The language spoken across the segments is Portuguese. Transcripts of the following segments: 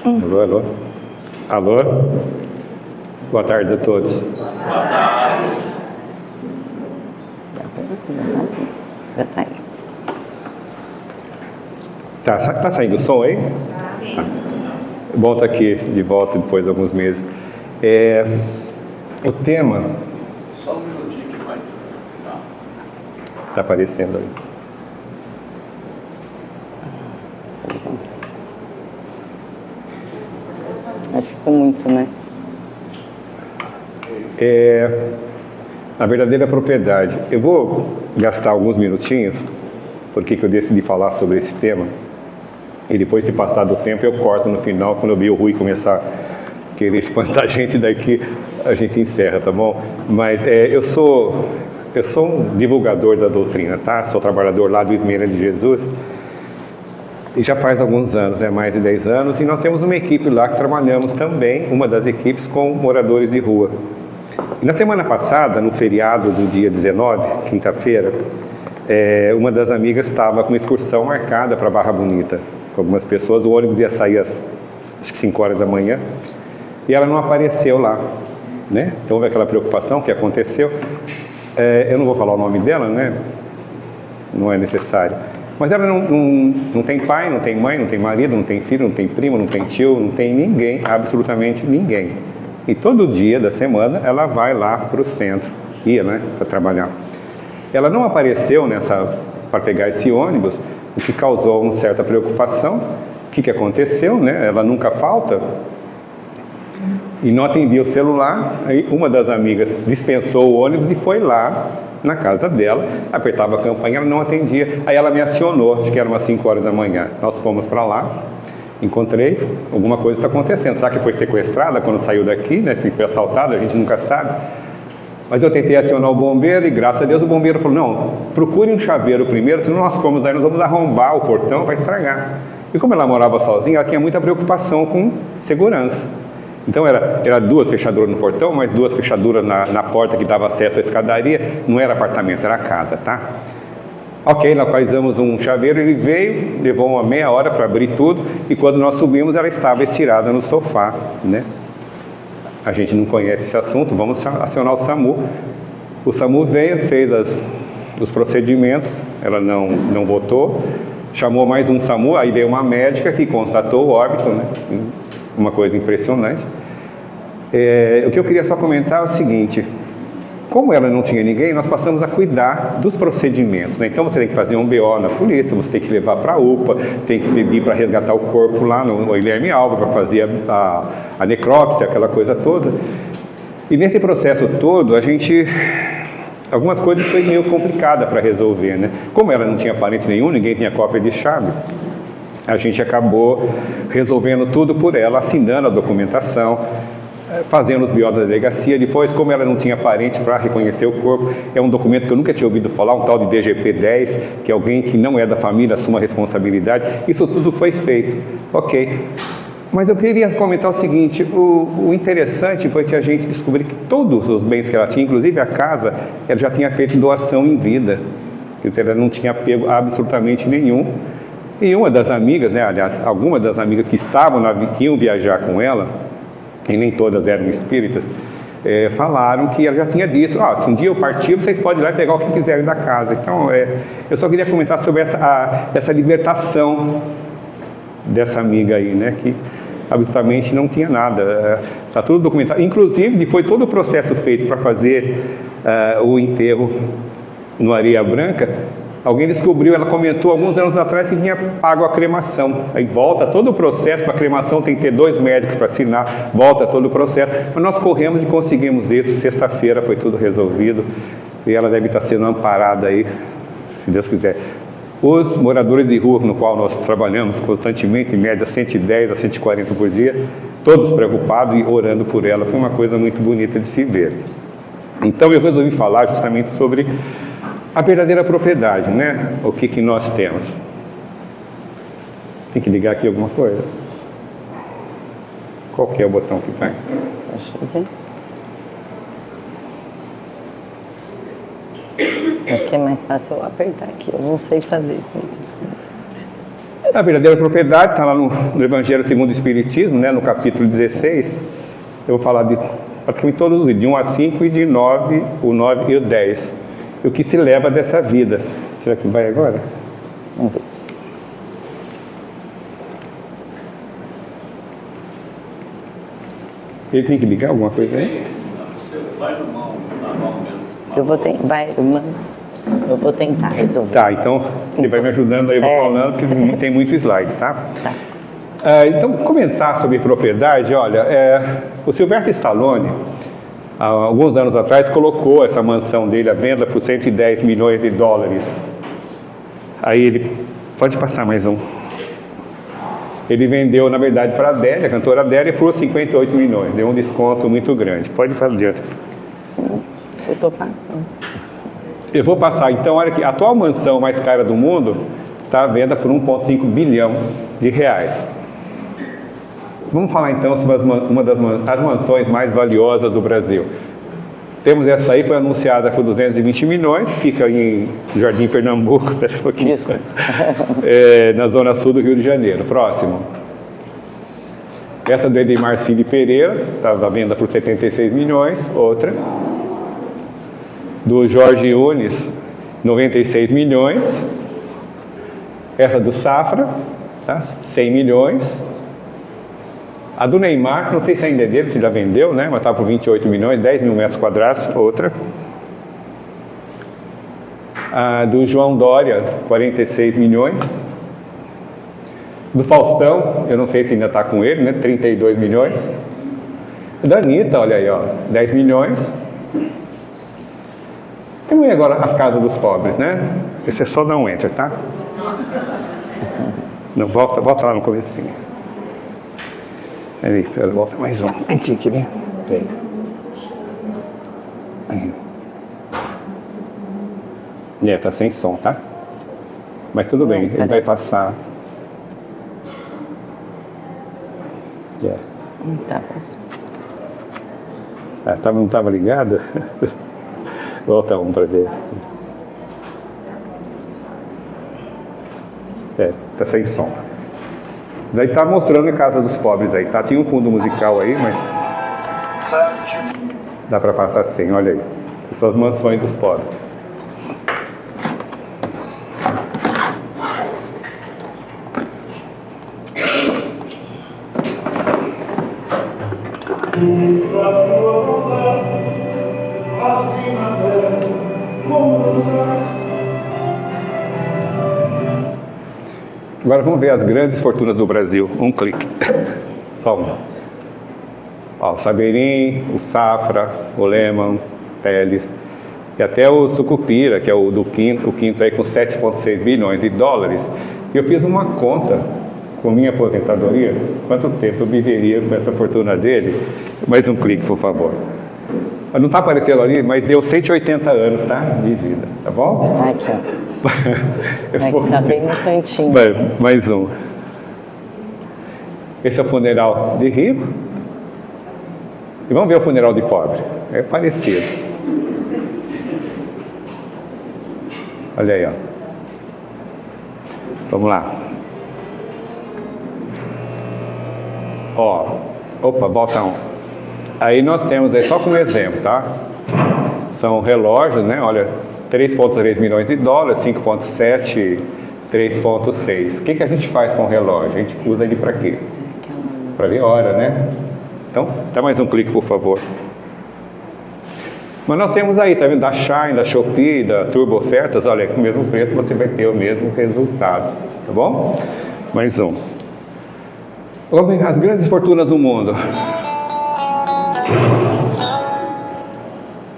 Alô, alô. Alô. Boa tarde a todos. Boa tarde. Já tá aí. Tá saindo o som aí? Sim. Bom estar aqui de volta depois de alguns meses. O tema... Só um minutinho que vai. Tá aparecendo aí. Acho que ficou muito, né? A verdadeira propriedade. Eu vou gastar alguns minutinhos, porque eu decidi falar sobre esse tema, e depois de passar do tempo eu corto no final, quando eu vi o Rui começar a querer espantar a gente daqui, a gente encerra, tá bom? Mas eu sou um divulgador da doutrina, tá? Sou trabalhador lá do Esmeralda de Jesus, e já faz alguns anos, mais de 10 anos, e nós temos uma equipe lá que trabalhamos também, uma das equipes com moradores de rua. E na semana passada, no feriado do dia 19, quinta-feira, uma das amigas estava com uma excursão marcada para Barra Bonita, com algumas pessoas. O ônibus ia sair às 5 horas da manhã, e ela não apareceu lá, né? Então houve aquela preocupação que aconteceu. Eu não vou falar o nome dela, né? Não é necessário. Mas ela não tem pai, não tem mãe, não tem marido, não tem filho, não tem primo, não tem tio, não tem ninguém, absolutamente ninguém. E todo dia da semana ela vai lá para o centro, ia, né, para trabalhar. Ela não apareceu para pegar esse ônibus, o que causou uma certa preocupação. O que aconteceu, né? Ela nunca falta. E não atendia o celular, aí uma das amigas dispensou o ônibus e foi lá na casa dela, apertava a campainha, ela não atendia. Aí ela me acionou, acho que era umas 5 horas da manhã. Nós fomos para lá, encontrei, alguma coisa está acontecendo. Sabe que foi sequestrada quando saiu daqui, né? Que foi assaltada, a gente nunca sabe. Mas eu tentei acionar o bombeiro e, graças a Deus, o bombeiro falou: não, procure um chaveiro primeiro, senão nós formos aí, nós vamos arrombar o portão para estragar. E como ela morava sozinha, ela tinha muita preocupação com segurança. Então era 2 fechaduras no portão, mais 2 fechaduras na porta que dava acesso à escadaria. Não era apartamento, era casa, tá? Ok, localizamos um chaveiro, ele veio, levou uma meia hora para abrir tudo, e quando nós subimos ela estava estirada no sofá, né? A gente não conhece esse assunto, vamos acionar o SAMU. O SAMU veio, fez os procedimentos, ela não votou, chamou mais um SAMU, aí veio uma médica que constatou o óbito, né? Uma coisa impressionante. O que eu queria só comentar é o seguinte: como ela não tinha ninguém, nós passamos a cuidar dos procedimentos, né? Então você tem que fazer um BO na polícia, você tem que levar para a UPA, tem que pedir para resgatar o corpo lá no Guilherme Alves, para fazer a necrópsia, aquela coisa toda. E nesse processo todo, algumas coisas foi meio complicada para resolver, né? Como ela não tinha parente nenhum, ninguém tinha cópia de chave, a gente acabou resolvendo tudo por ela, assinando a documentação, fazendo os BO da delegacia. Depois, como ela não tinha parente para reconhecer o corpo, é um documento que eu nunca tinha ouvido falar, um tal de DGP-10, que é alguém que não é da família assuma a responsabilidade. Isso tudo foi feito, ok. Mas eu queria comentar o seguinte: o interessante foi que a gente descobriu que todos os bens que ela tinha, inclusive a casa, ela já tinha feito doação em vida. Então, ela não tinha apego absolutamente nenhum. E uma das amigas, né, aliás, algumas das amigas que iam viajar com ela, e nem todas eram espíritas, falaram que ela já tinha dito: se um dia eu partir, vocês podem ir lá e pegar o que quiserem da casa. Então, eu só queria comentar sobre essa libertação dessa amiga aí, né, que absolutamente não tinha nada. Está tudo documentado. Inclusive, depois todo o processo feito para fazer o enterro no Areia Branca, alguém descobriu, ela comentou alguns anos atrás que tinha pago a cremação. Aí volta todo o processo, para a cremação tem que ter 2 médicos para assinar, volta todo o processo. Mas nós corremos e conseguimos isso, sexta-feira foi tudo resolvido, e ela deve estar sendo amparada aí, se Deus quiser. Os moradores de rua no qual nós trabalhamos constantemente, em média 110 a 140 por dia, todos preocupados e orando por ela, foi uma coisa muito bonita de se ver. Então eu resolvi falar justamente sobre a verdadeira propriedade, né? O que nós temos. Tem que ligar aqui alguma coisa? Qual que é o botão que tem? Acho que é mais fácil eu apertar aqui. Eu não sei fazer isso. A verdadeira propriedade está lá no Evangelho segundo o Espiritismo, né, no capítulo 16. Eu vou falar de praticamente todos os vídeos, de 1 a 5 e de 9, o 9 e o 10. O que se leva dessa vida. Será que vai agora? Vamos ver. Ele tem que ligar alguma coisa aí? Você vai na mão mesmo. Eu vou tentar resolver. Tá, então você vai me ajudando aí, eu vou falando, que não tem muito slide, tá? Tá. Então, comentar sobre propriedade, olha, o Sylvester Stallone, há alguns anos atrás, colocou essa mansão dele à venda por 110 milhões de dólares. Aí ele, pode passar mais um. Ele vendeu, na verdade, para a Adélia, a cantora Adélia, por 58 milhões. Deu um desconto muito grande. Pode ir para adiante. Eu estou passando. Eu vou passar. Então, olha aqui, a atual mansão mais cara do mundo está à venda por 1,5 bilhão de reais. Vamos falar então sobre uma das mansões mais valiosas do Brasil. Temos essa aí, foi anunciada por 220 milhões, fica em Jardim Pernambuco, Desculpa. Na zona sul do Rio de Janeiro. Próximo. Essa do Edmar Cili Pereira, está à venda por 76 milhões. Outra. Do Jorge Unes, 96 milhões. Essa do Safra, tá? 100 milhões. A do Neymar, não sei se ainda é dele, se já vendeu, né? Mas estava por 28 milhões, 10 mil metros quadrados, outra. A do João Dória, 46 milhões. Do Faustão, eu não sei se ainda está com ele, né? 32 milhões. Da Anitta, olha aí, ó, 10 milhões. Temos aí agora as casas dos pobres, né? Esse é só dar um enter, tá? Não, volta lá no comecinho. Ali, volta mais um. Aqui, né? Tem. Aí. Tá sem som, tá? Mas tudo bem, ele vai passar. Tá. Não estava ligado? Volta um para ver. Tá sem som. Daí tá mostrando a casa dos pobres aí, tá? Tinha um fundo musical aí, mas dá para passar sem, olha aí. São as mansões dos pobres. Agora vamos ver as grandes fortunas do Brasil. Um clique. Só um. Ó, o Saberim, o Safra, o Lehman, Teles e até o Sucupira, que é o quinto aí com 7,6 bilhões de dólares. E eu fiz uma conta com minha aposentadoria, quanto tempo eu viveria com essa fortuna dele. Mais um clique, por favor. Não está aparecendo ali, mas deu 180 anos, tá? De vida, tá bom? Aqui, ó. Aqui tá bem no cantinho. Mais um. Esse é o funeral de rico. E vamos ver o funeral de pobre. É parecido. Olha aí, ó. Vamos lá. Ó. Opa, volta um. Aí nós temos aí, só como exemplo, tá? São relógios, né? Olha, 3,3 milhões de dólares, 5,7, 3,6. O que a gente faz com o relógio? A gente usa ele para quê? Para ver hora, né? Então, dá mais um clique, por favor. Mas nós temos aí, tá vendo? Da Shine, da Shopee, da Turbo Ofertas, olha, com o mesmo preço você vai ter o mesmo resultado, tá bom? Mais um. Vamos ver as grandes fortunas do mundo.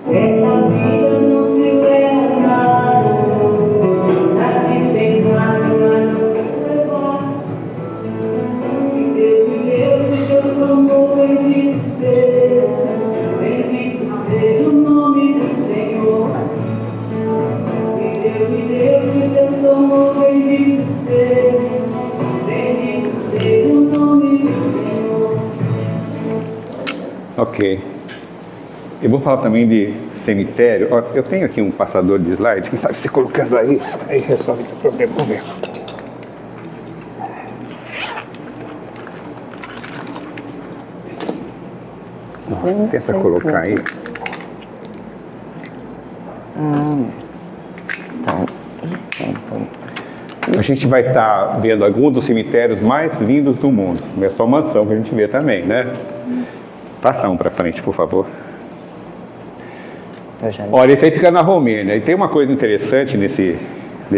Essa vida não se leva nada, nasci sem nada, se Deus tomou, bendito seja o nome do Senhor. Se Deus tomou, bendito seja o nome do Senhor. Ok. Eu vou falar também de cemitério. Ó, eu tenho aqui um passador de slides, que sabe, você colocando aí resolve o problema. Vamos ver. Eu não Tenta sei colocar como. aí. Então, isso é um pouco. A gente vai estar vendo alguns dos cemitérios mais lindos do mundo. Não é só mansão que a gente vê também, né? Passa um para frente, por favor. Eu já Olha, esse aí fica na Romênia. E tem uma coisa interessante nesse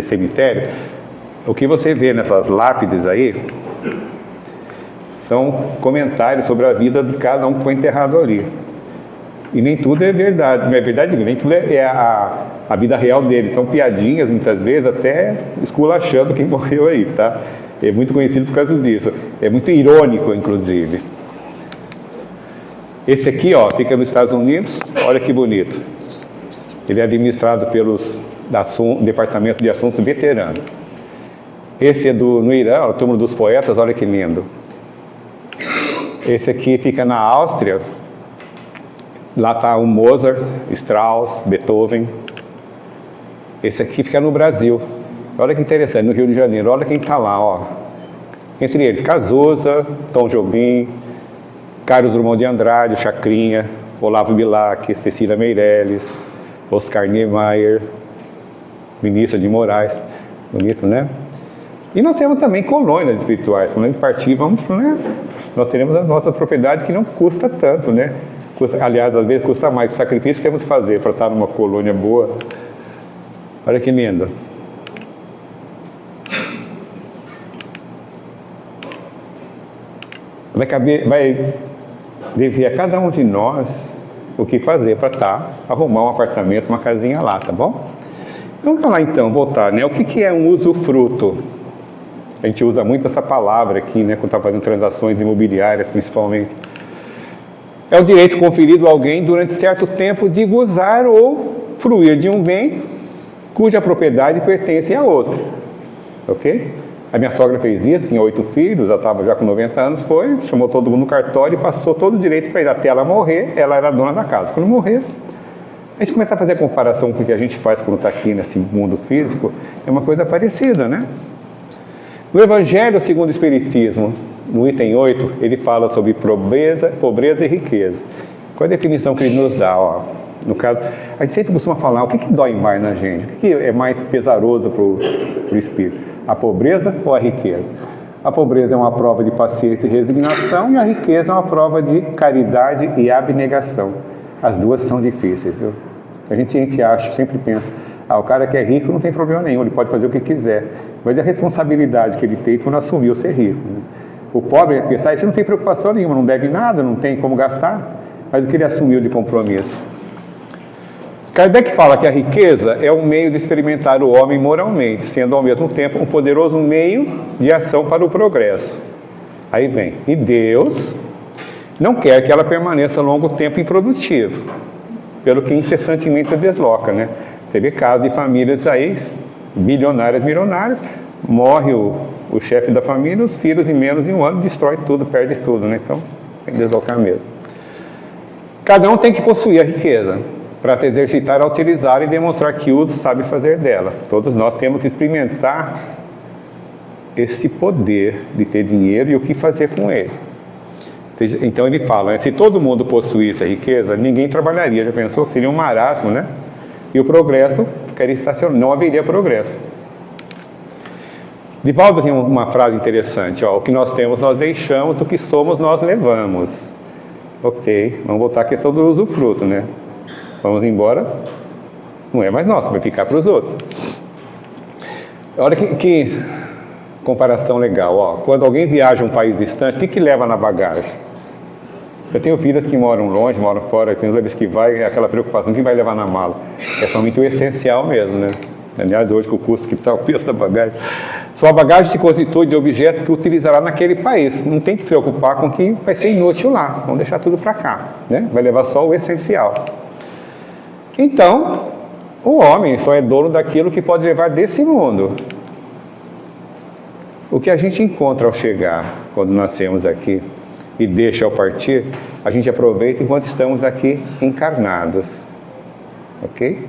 cemitério. O que você vê nessas lápides aí são comentários sobre a vida de cada um que foi enterrado ali. E nem tudo é verdade. Não é verdade, nem tudo é a vida real deles. São piadinhas, muitas vezes, até esculachando quem morreu aí, tá? É muito conhecido por causa disso. É muito irônico, inclusive. Esse aqui, ó, fica nos Estados Unidos. Olha que bonito. Ele é administrado pelos Departamento de Assuntos Veteranos. Esse é no Irã, o túmulo dos poetas, olha que lindo. Esse aqui fica na Áustria. Lá está o Mozart, Strauss, Beethoven. Esse aqui fica no Brasil. Olha que interessante, no Rio de Janeiro. Olha quem está lá, ó. Entre eles, Cazuza, Tom Jobim, Carlos Drummond de Andrade, Chacrinha, Olavo Bilac, Cecília Meirelles, Oscar Niemeyer, Vinícius de Moraes. Bonito, né? E nós temos também colônias espirituais. Quando a gente partir, né? Nós teremos a nossa propriedade que não custa tanto, né? Aliás, às vezes custa mais. O sacrifício que temos que fazer para estar numa colônia boa. Olha que lindo. Vai dever a cada um de nós o que fazer para arrumar um apartamento, uma casinha lá, tá bom? Vamos lá então, voltar, né? O que é um usufruto? A gente usa muito essa palavra aqui, né? Quando está fazendo transações imobiliárias, principalmente. É o direito conferido a alguém durante certo tempo de gozar ou fruir de um bem cuja propriedade pertence a outro. Ok? A minha sogra fez isso, tinha 8 filhos, ela estava já com 90 anos, chamou todo mundo no cartório e passou todo o direito para ir até ela morrer, ela era dona da casa. Quando morresse, a gente começa a fazer a comparação com o que a gente faz quando está aqui nesse mundo físico, é uma coisa parecida, né? No Evangelho segundo o Espiritismo, no item 8, ele fala sobre pobreza e riqueza. Qual é a definição que ele nos dá? Ó, no caso, a gente sempre costuma falar o que dói mais na gente, o que é mais pesaroso para o espírito, a pobreza ou a riqueza? A pobreza é uma prova de paciência e resignação e a riqueza é uma prova de caridade e abnegação. As duas são difíceis, viu? A gente acha, sempre pensa, o cara que é rico não tem problema nenhum, ele pode fazer o que quiser, mas a responsabilidade que ele tem quando assumiu ser rico, né? O pobre pensar, isso não tem preocupação nenhuma, não deve nada, não tem como gastar, mas o que ele assumiu de compromisso. Kardec fala que a riqueza é um meio de experimentar o homem moralmente, sendo ao mesmo tempo um poderoso meio de ação para o progresso. Aí vem, e Deus não quer que ela permaneça longo tempo improdutiva, pelo que incessantemente a desloca, né? Você vê casos de famílias aí, bilionárias, milionárias, morre o chefe da família, os filhos em menos de um ano destrói tudo, perde tudo, né? Então, tem que deslocar mesmo. Cada um tem que possuir a riqueza para se exercitar a utilizar e demonstrar que uso sabe fazer dela. Todos nós temos que experimentar esse poder de ter dinheiro e o que fazer com ele. Então ele fala, né, se todo mundo possuísse a riqueza, ninguém trabalharia. Já pensou? Seria um marasmo, né? E o progresso ficaria estacionado, não haveria progresso. Divaldo tem uma frase interessante, ó, o que nós temos nós deixamos, o que somos nós levamos. Ok, vamos voltar à questão do usufruto, né? Vamos embora, não é mais nosso, vai ficar para os outros. Olha que comparação legal, ó. Quando alguém viaja a um país distante, o que leva na bagagem? Eu tenho filhas que moram longe, moram fora, toda vez que vai, é aquela preocupação, o que vai levar na mala? É somente o essencial mesmo, né? Aliás, hoje com o custo que está o preço da bagagem. Sua bagagem se constitui de objeto que utilizará naquele país. Não tem que se preocupar com o que vai ser inútil lá. Vamos deixar tudo para cá, né? Vai levar só o essencial. Então, o homem só é dono daquilo que pode levar desse mundo. O que a gente encontra ao chegar, quando nascemos aqui, e deixa ao partir, a gente aproveita enquanto estamos aqui encarnados. Ok?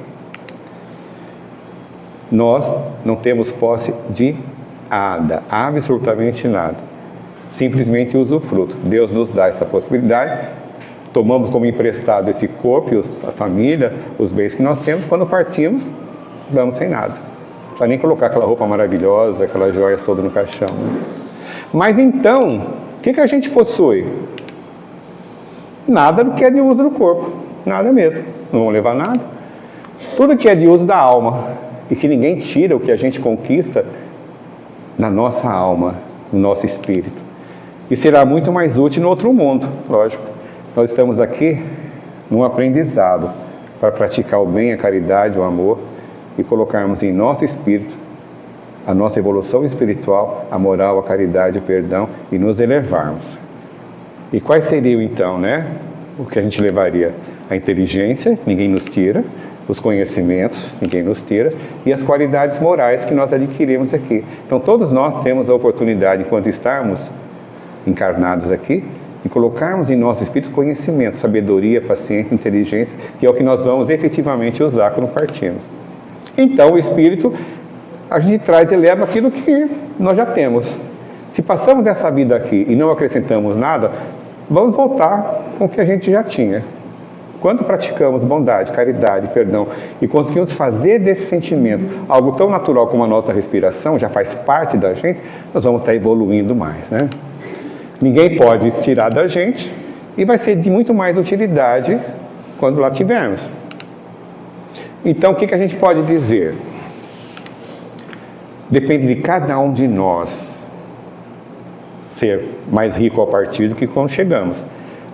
Nós não temos posse de nada, absolutamente nada. Simplesmente usufruto. Deus nos dá essa possibilidade tomamos como emprestado esse corpo, a família, os bens que nós temos, quando partimos, vamos sem nada. Não precisa nem colocar aquela roupa maravilhosa, aquelas joias todas no caixão. Mas então, o que a gente possui? Nada do que é de uso do corpo, nada mesmo, não vão levar nada. Tudo que é de uso da alma, e que ninguém tira o que a gente conquista na nossa alma, no nosso espírito. E será muito mais útil no outro mundo, lógico. Nós estamos aqui num aprendizado para praticar o bem, a caridade, o amor e colocarmos em nosso espírito a nossa evolução espiritual, a moral, a caridade, o perdão e nos elevarmos. E quais seriam então, né? O que a gente levaria? A inteligência, ninguém nos tira, os conhecimentos, ninguém nos tira, e as qualidades morais que nós adquirimos aqui. Então todos nós temos a oportunidade, enquanto estarmos encarnados aqui, de colocarmos em nosso espírito conhecimento, sabedoria, paciência, inteligência, que é o que nós vamos efetivamente usar quando partimos. Então o espírito, a gente traz e leva aquilo que nós já temos. Se passamos essa vida aqui e não acrescentamos nada, vamos voltar com o que a gente já tinha. Quando praticamos bondade, caridade, perdão e conseguimos fazer desse sentimento algo tão natural como a nossa respiração, já faz parte da gente, nós vamos estar evoluindo mais, né? Ninguém pode tirar da gente e vai ser de muito mais utilidade quando lá tivermos. Então, o que a gente pode dizer? Depende de cada um de nós ser mais rico ao partir do que quando chegamos.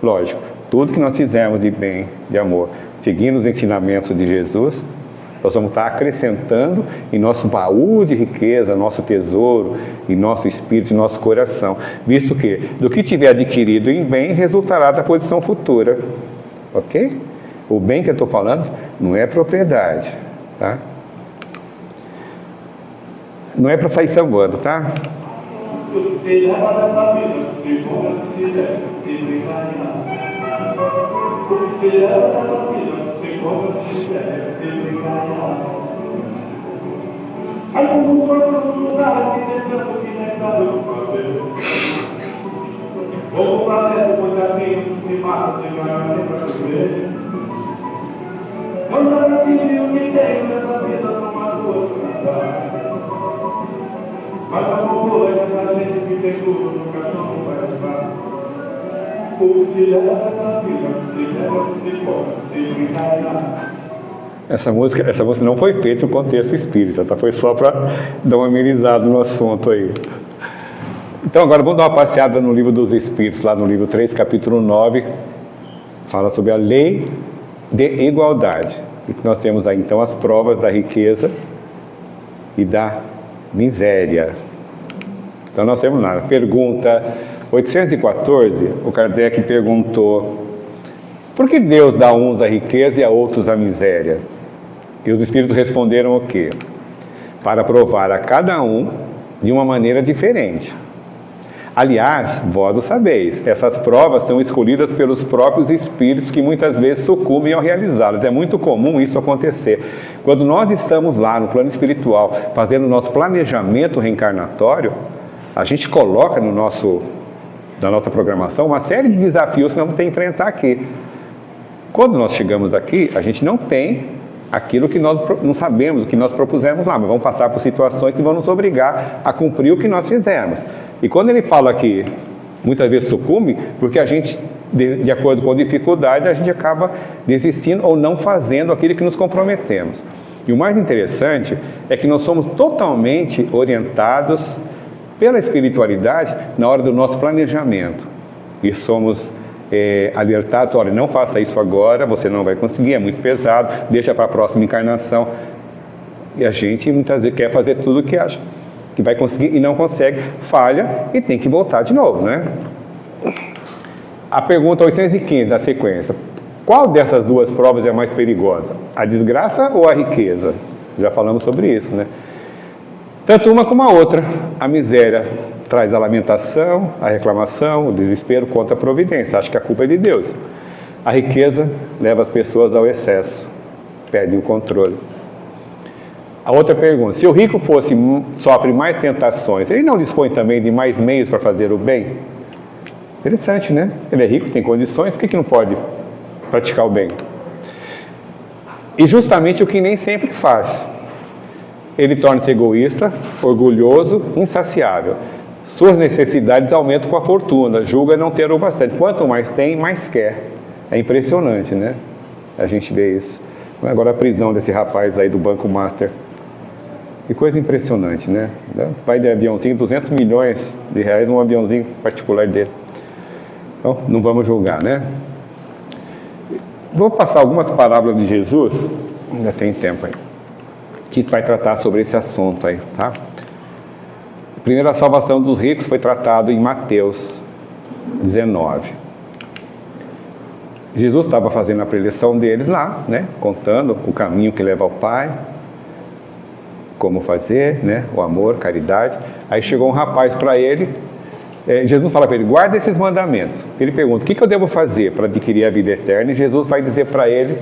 Lógico, tudo que nós fizermos de bem, de amor, seguindo os ensinamentos de Jesus, nós vamos estar acrescentando em nosso baú de riqueza, nosso tesouro, em nosso espírito, em nosso coração. Visto que, do que tiver adquirido em bem, resultará da posição futura. Ok? O bem que eu estou falando não é propriedade, tá? Não é para sair sambando, tá? Essa música não foi feita no contexto espírita, tá? Foi só para dar uma amenizada no assunto aí. Então agora vamos dar uma passeada no livro dos Espíritos, lá no livro 3, capítulo 9, fala sobre a lei de igualdade. E nós temos aí então as provas da riqueza e da miséria. Então nós temos lá, pergunta 814, o Kardec perguntou: por que Deus dá a uns a riqueza e a outros a miséria? E os Espíritos responderam o quê? Para provar a cada um de uma maneira diferente. Aliás, vós o sabeis, essas provas são escolhidas pelos próprios Espíritos que muitas vezes sucumbem ao realizá-las. É muito comum isso acontecer. Quando nós estamos lá no plano espiritual, fazendo o nosso planejamento reencarnatório, a gente coloca na nossa programação uma série de desafios que nós vamos ter que enfrentar aqui. Quando nós chegamos aqui, a gente não tem aquilo que nós não sabemos, o que nós propusemos lá, mas vamos passar por situações que vão nos obrigar a cumprir o que nós fizemos. E quando ele fala que muitas vezes sucumbe, porque a gente, de acordo com a dificuldade, a gente acaba desistindo ou não fazendo aquilo que nos comprometemos. E o mais interessante é que nós somos totalmente orientados pela espiritualidade na hora do nosso planejamento. E somos alertados: olha, não faça isso agora, você não vai conseguir, é muito pesado, deixa para a próxima encarnação. E a gente muitas vezes quer fazer tudo o que acha que vai conseguir e não consegue, falha e tem que voltar de novo, né? A pergunta 815 da sequência: qual dessas duas provas é mais perigosa? A desgraça ou a riqueza? Já falamos sobre isso, né? Tanto uma como a outra. A miséria traz a lamentação, a reclamação, o desespero contra a providência. Acho que a culpa é de Deus. A riqueza leva as pessoas ao excesso, perde o controle. A outra pergunta: se o rico sofre mais tentações, ele não dispõe também de mais meios para fazer o bem? Interessante, né? Ele é rico, tem condições, por que não pode praticar o bem? E justamente o que nem sempre faz. Ele torna-se egoísta, orgulhoso, insaciável. Suas necessidades aumentam com a fortuna, julga não ter o bastante. Quanto mais tem, mais quer. É impressionante, né? A gente vê isso. Agora a prisão desse rapaz aí do Banco Master. Que coisa impressionante, né? Vai de aviãozinho, 200 milhões de reais, um aviãozinho particular dele. Então, não vamos julgar, né? Vou passar algumas parábolas de Jesus, ainda tem tempo aí, que vai tratar sobre esse assunto aí, tá? Primeiro, a salvação dos ricos foi tratado em Mateus 19. Jesus estava fazendo a preleção deles lá, né? Contando o caminho que leva ao Pai, como fazer, né? O amor, caridade. Aí chegou um rapaz para ele, Jesus fala para ele, guarda esses mandamentos. Ele pergunta, o que eu devo fazer para adquirir a vida eterna? E Jesus vai dizer para ele,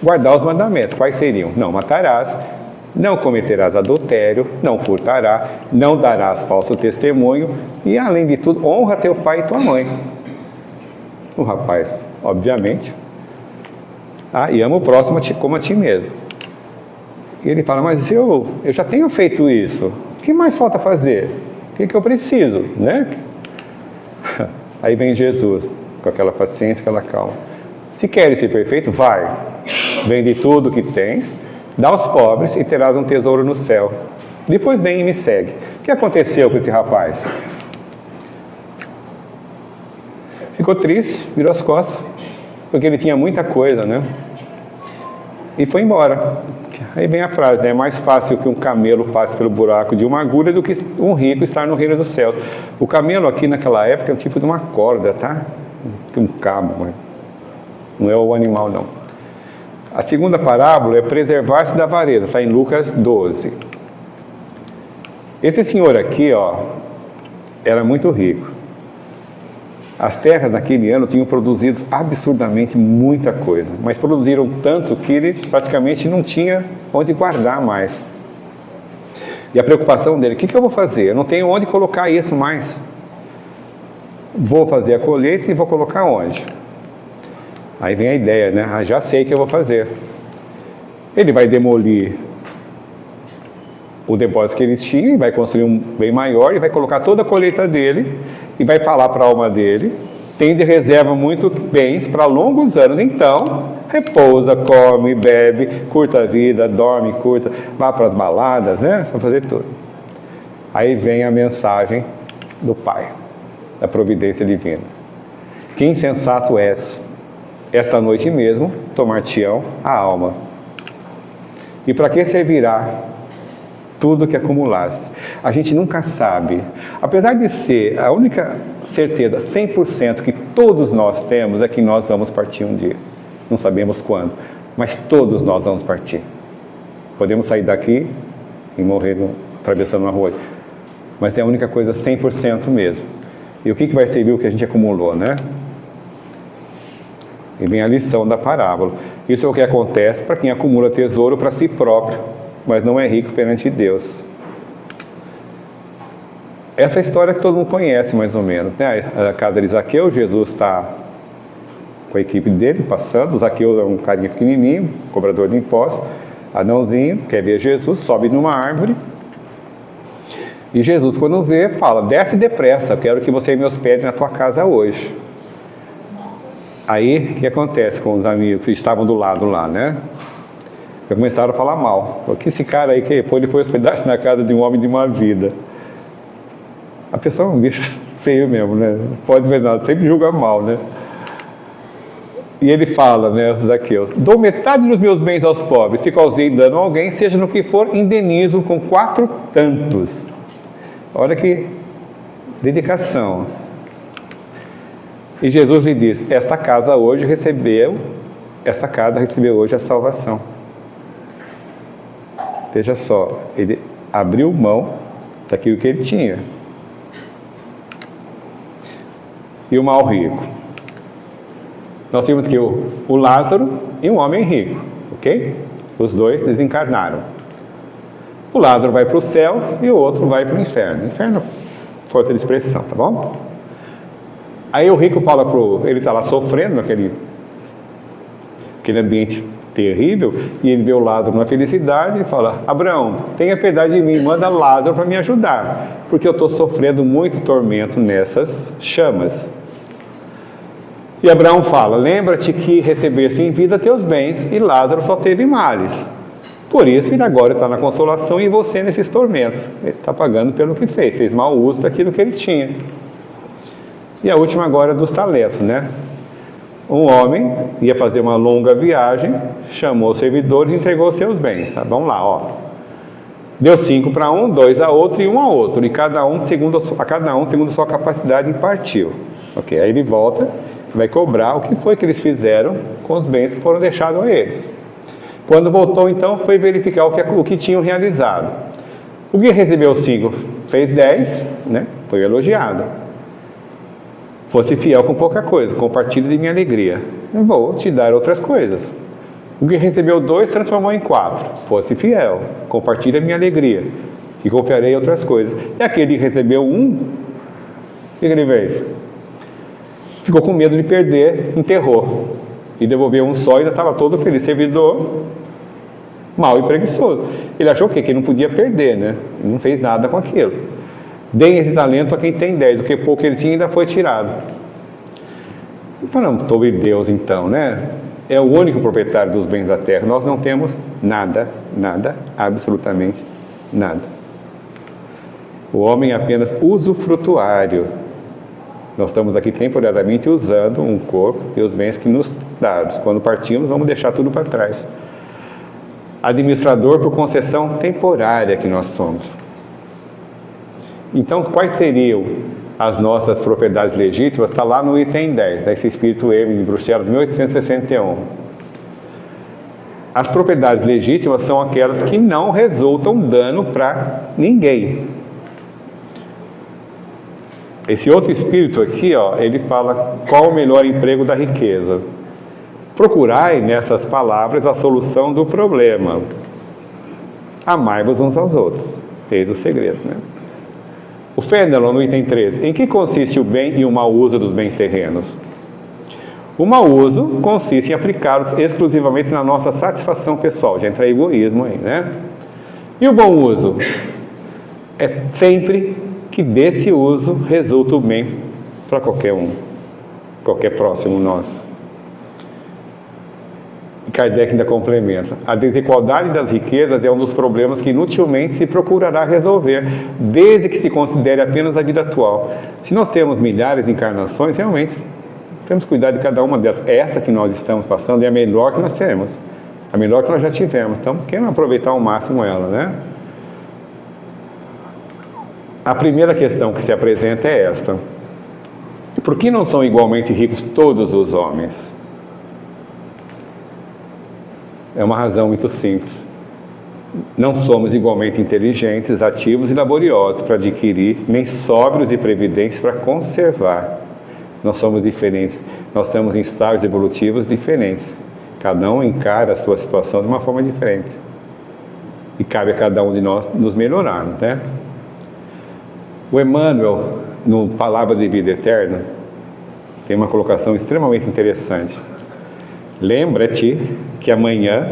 guardar os mandamentos. Quais seriam? Não matarás, não cometerás adultério, não furtarás, não darás falso testemunho e, além de tudo, honra teu pai e tua mãe. O rapaz, obviamente, e ama o próximo como a ti mesmo. E ele fala, mas eu já tenho feito isso, o que mais falta fazer? O que eu preciso, né? Aí vem Jesus, com aquela paciência, aquela calma. Se queres ser perfeito, vai, vende tudo que tens, dá aos pobres e terás um tesouro no céu. Depois vem e me segue. O que aconteceu com esse rapaz? Ficou triste, virou as costas, porque ele tinha muita coisa, né? E foi embora. Aí vem a frase, né? É mais fácil que um camelo passe pelo buraco de uma agulha do que um rico estar no reino dos céus. O camelo aqui naquela época é um tipo de uma corda, tá? Um cabo, mas não é o animal, não. A segunda parábola é preservar-se da avareza, está em Lucas 12. Esse senhor aqui, ó, era muito rico. As terras naquele ano tinham produzido absurdamente muita coisa, mas produziram tanto que ele praticamente não tinha onde guardar mais. E a preocupação dele, o que eu vou fazer? Eu não tenho onde colocar isso mais. Vou fazer a colheita e vou colocar onde? Aí vem a ideia, né? Já sei o que eu vou fazer. Ele vai demolir o depósito que ele tinha, vai construir um bem maior e vai colocar toda a colheita dele e vai falar para a alma dele, tem de reserva muitos bens para longos anos, então repousa, come, bebe, curta a vida, dorme, curta, vá para as baladas, né? Vai fazer tudo. Aí vem a mensagem do Pai, da providência divina. Que insensato és, esta noite mesmo tomar-te-ão a alma. E para que servirá tudo que acumulaste? A gente nunca sabe. Apesar de ser a única certeza 100% que todos nós temos é que nós vamos partir um dia. Não sabemos quando, mas todos nós vamos partir. Podemos sair daqui e morrer atravessando uma rua, mas é a única coisa 100% mesmo. E o que vai servir o que a gente acumulou, né? E vem a lição da parábola. Isso é o que acontece para quem acumula tesouro para si próprio, mas não é rico perante Deus. Essa história que todo mundo conhece, mais ou menos, né? A casa de Zaqueu, Jesus está com a equipe dele passando. Zaqueu é um carinha pequenininho, cobrador de impostos, anãozinho, quer ver Jesus, sobe numa árvore. E Jesus, quando vê, fala, desce depressa, eu quero que você me hospede na tua casa hoje. Aí, o que acontece com os amigos que estavam do lado lá, né? Começaram a falar mal. Que esse cara aí, ele foi hospedar-se na casa de um homem de má vida. A pessoa é um bicho feio mesmo, né? Não pode ver nada, sempre julga mal, né? E ele fala, né, Zaqueu, dou metade dos meus bens aos pobres, se causei dano a alguém, seja no que for, indenizo com 4 tantos. Olha que dedicação. E Jesus lhe disse, esta casa recebeu hoje a salvação. Veja só, ele abriu mão daquilo que ele tinha. E o mal rico? Nós temos aqui o Lázaro e um homem rico, ok? Os dois desencarnaram. O Lázaro vai para o céu e o outro vai para o inferno. Inferno, força de expressão, tá bom? Aí o rico fala ele está lá sofrendo naquele ambiente terrível, e ele vê o Lázaro na felicidade e fala: Abraão, tenha piedade de mim, manda Lázaro para me ajudar, porque eu estou sofrendo muito tormento nessas chamas. E Abraão fala: lembra-te que recebeste em vida teus bens, e Lázaro só teve males. Por isso ele agora está na consolação e você nesses tormentos. Ele está pagando pelo que fez mau uso daquilo que ele tinha. E a última agora é dos talentos, né? Um homem ia fazer uma longa viagem, chamou os servidores e entregou seus bens. Tá? Vamos lá, ó. Deu 5 para um, 2 a outro e 1 a outro. E cada um segundo sua capacidade impartiu. Ok, aí ele volta, vai cobrar o que foi que eles fizeram com os bens que foram deixados a eles. Quando voltou, então, foi verificar o que tinham realizado. O que recebeu 5 fez 10, né? Foi elogiado. Fosse fiel com pouca coisa, compartilhe de minha alegria. Eu vou te dar outras coisas. O que recebeu 2 transformou em 4. Fosse fiel, compartilhe a minha alegria, e confiarei outras coisas. E aquele que recebeu 1, o que ele fez? Ficou com medo de perder, enterrou. E devolveu 1 só e ainda estava todo feliz. Servidor mau e preguiçoso. Ele achou o quê? Que ele não podia perder, né? Ele não fez nada com aquilo. Deem esse talento a quem tem 10, o que pouco ele tinha ainda foi tirado. E falamos sobre Deus então, né? É o único proprietário dos bens da terra. Nós não temos nada, absolutamente nada. O homem é apenas usufrutuário. Nós estamos aqui temporariamente usando um corpo e os bens que nos dados. Quando partimos, vamos deixar tudo para trás. Administrador por concessão temporária que nós somos. Então, quais seriam as nossas propriedades legítimas? Está lá no item 10, desse Espírito Emile de Bruxelas, 1861. As propriedades legítimas são aquelas que não resultam dano para ninguém. Esse outro espírito aqui, ó, ele fala qual o melhor emprego da riqueza. Procurai nessas palavras a solução do problema. Amai-vos uns aos outros. Eis o segredo, né? O Fenelon, no item 13. Em que consiste o bem e o mau uso dos bens terrenos? O mau uso consiste em aplicá-los exclusivamente na nossa satisfação pessoal. Já entra egoísmo aí, né? E o bom uso? É sempre que desse uso resulta o bem para qualquer um, qualquer próximo nosso. E Kardec ainda complementa: a desigualdade das riquezas é um dos problemas que inutilmente se procurará resolver, desde que se considere apenas a vida atual. Se nós temos milhares de encarnações, realmente temos que cuidar de cada uma delas. Essa que nós estamos passando é a melhor que nós temos, a melhor que nós já tivemos. Então, queremos aproveitar ao máximo ela, né? A primeira questão que se apresenta é esta: por que não são igualmente ricos todos os homens? É uma razão muito simples. Não somos igualmente inteligentes, ativos e laboriosos para adquirir, nem sóbrios e previdentes para conservar. Nós somos diferentes, nós estamos em estágios evolutivos diferentes. Cada um encara a sua situação de uma forma diferente. E cabe a cada um de nós nos melhorar, né? O Emmanuel, no Palavra de Vida Eterna, tem uma colocação extremamente interessante. Lembra-te que amanhã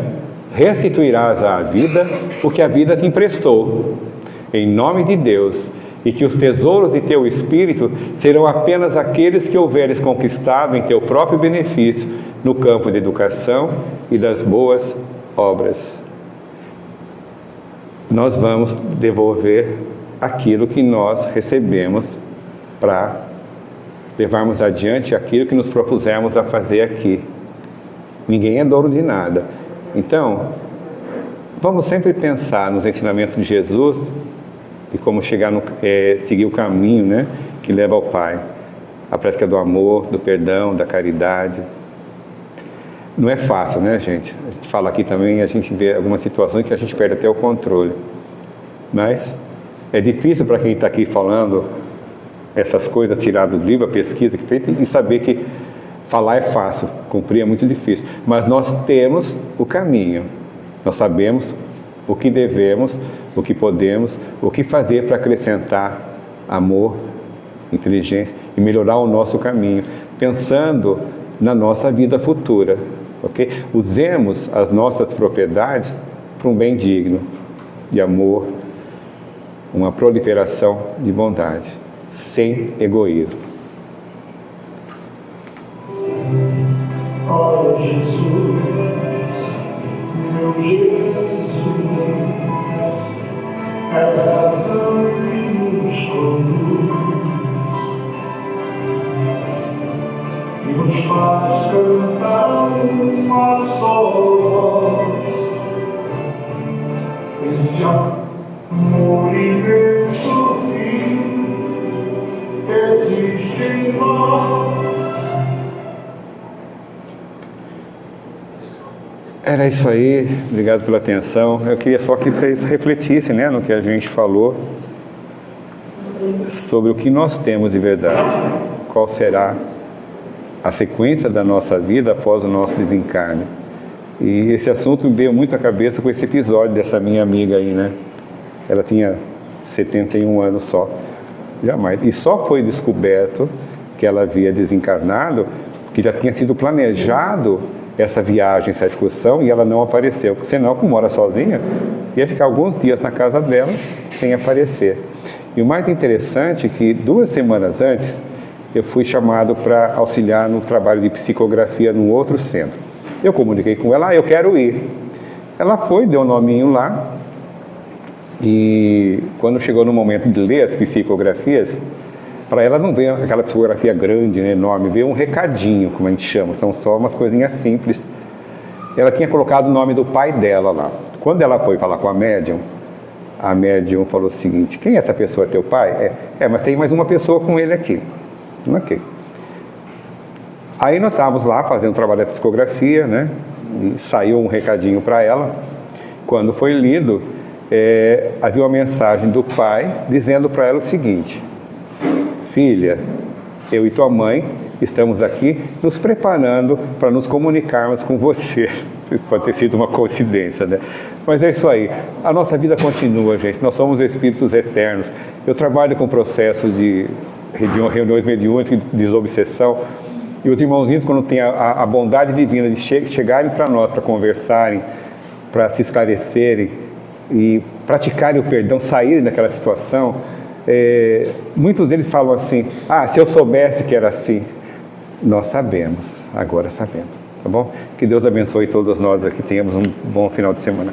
restituirás à vida o que a vida te emprestou, em nome de Deus, e que os tesouros de teu espírito serão apenas aqueles que houveres conquistado em teu próprio benefício no campo da educação e das boas obras. Nós vamos devolver aquilo que nós recebemos para levarmos adiante aquilo que nos propusemos a fazer aqui. Ninguém é dono de nada. Então, vamos sempre pensar nos ensinamentos de Jesus e como seguir o caminho, né, que leva ao Pai. A prática do amor, do perdão, da caridade. Não é fácil, né, gente? A gente fala aqui também, a gente vê algumas situações que a gente perde até o controle. Mas é difícil para quem está aqui falando essas coisas tiradas do livro, a pesquisa que fez, e saber que falar é fácil, cumprir é muito difícil. Mas nós temos o caminho. Nós sabemos o que devemos, o que podemos, o que fazer para acrescentar amor, inteligência e melhorar o nosso caminho, pensando na nossa vida futura, ok? Usemos as nossas propriedades para um bem digno, de amor, uma proliferação de bondade, sem egoísmo. Ó Jesus, meu Jesus, essa razão que nos conduz e nos faz cantar uma só voz, esse amor imenso que existe em nós. Era isso aí, obrigado pela atenção. Eu queria só que vocês refletissem, né, no que a gente falou sobre o que nós temos de verdade. Qual será a sequência da nossa vida após o nosso desencarne. E esse assunto me veio muito à cabeça com esse episódio dessa minha amiga aí, né? Ela tinha 71 anos só, jamais. E só foi descoberto que ela havia desencarnado porque já tinha sido planejado essa viagem, essa excursão, e ela não apareceu. Porque senão, como mora sozinha, ia ficar alguns dias na casa dela sem aparecer. E o mais interessante é que 2 semanas antes, eu fui chamado para auxiliar no trabalho de psicografia num outro centro. Eu comuniquei com ela, eu quero ir. Ela foi, deu um nominho lá, e quando chegou no momento de ler as psicografias, para ela não veio aquela psicografia grande, né, enorme, veio um recadinho, como a gente chama, são só umas coisinhas simples. Ela tinha colocado o nome do pai dela lá. Quando ela foi falar com a médium falou o seguinte: quem é essa pessoa, teu pai? Mas tem mais uma pessoa com ele aqui. Ok. Aí nós estávamos lá fazendo o trabalho da psicografia, né? E saiu um recadinho para ela. Quando foi lido, havia uma mensagem do pai dizendo para ela o seguinte: filha, eu e tua mãe estamos aqui nos preparando para nos comunicarmos com você. Isso pode ter sido uma coincidência, né? Mas é isso aí. A nossa vida continua, gente. Nós somos espíritos eternos. Eu trabalho com o processo de reuniões mediúnicas de desobsessão. E os irmãozinhos, quando têm a bondade divina de chegarem para nós, para conversarem, para se esclarecerem e praticarem o perdão, saírem daquela situação, muitos deles falam assim: se eu soubesse que era assim. Nós sabemos, agora sabemos, tá bom? Que Deus abençoe todos nós aqui, tenhamos um bom final de semana.